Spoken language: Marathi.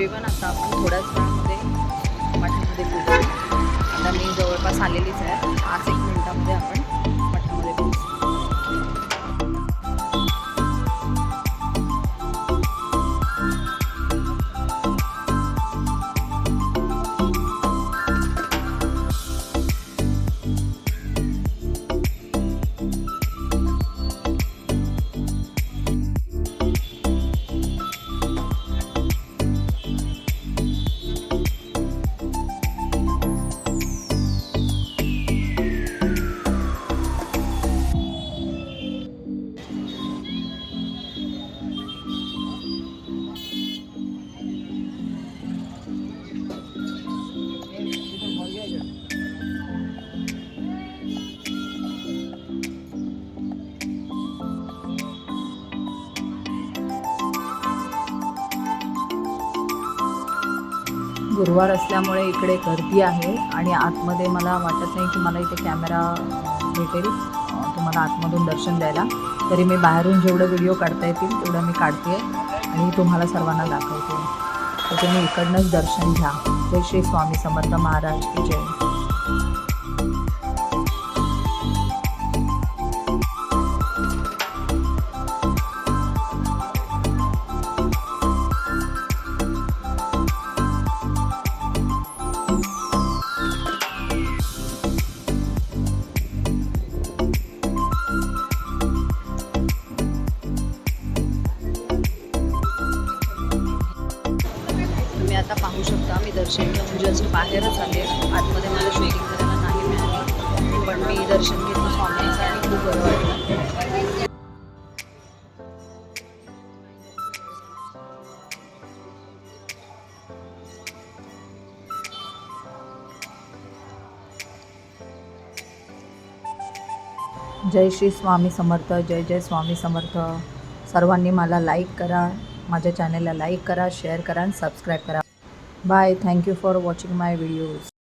एव्हरीवन, आता आपण थोड्याच वेळामध्ये मठामध्ये पोहोचू. आता मी जवळपास आलेलीच आहे. 5-1 मिनिटामध्ये आपण मठामध्ये पोहोचू. गुरुवार असल्यामुळे इकडे गर्दी आहे आणि आतमध्ये मला वाटत नाही की मला इथे कॅमेरा भेटेल तुम्हाला आतमधून दर्शन द्यायला. तरी मी बाहेरून जेवढं व्हिडिओ काढता येतील तेवढं मी काढते आणि तुम्हाला सर्वांना दाखवते. तर तुम्ही इकडनंच दर्शन घ्या. जय श्री स्वामी समर्थ महाराज की जय. आता पाहू शकता मी दर्शन घेऊन जस्ट बाहेरच आले. आतमध्ये मला शूटिंग करायला नाही मिळाली, पण मी दर्शन घेतलं स्वामींचं आणि खूप बरं वाटलं. जय श्री स्वामी समर्थ. जय जय स्वामी समर्थ. सर्वांनी मला लाईक करा, माझ्या चॅनलला लाईक करा, शेअर करा आणि सबस्क्राईब करा. Bye. Thank you for watching my videos.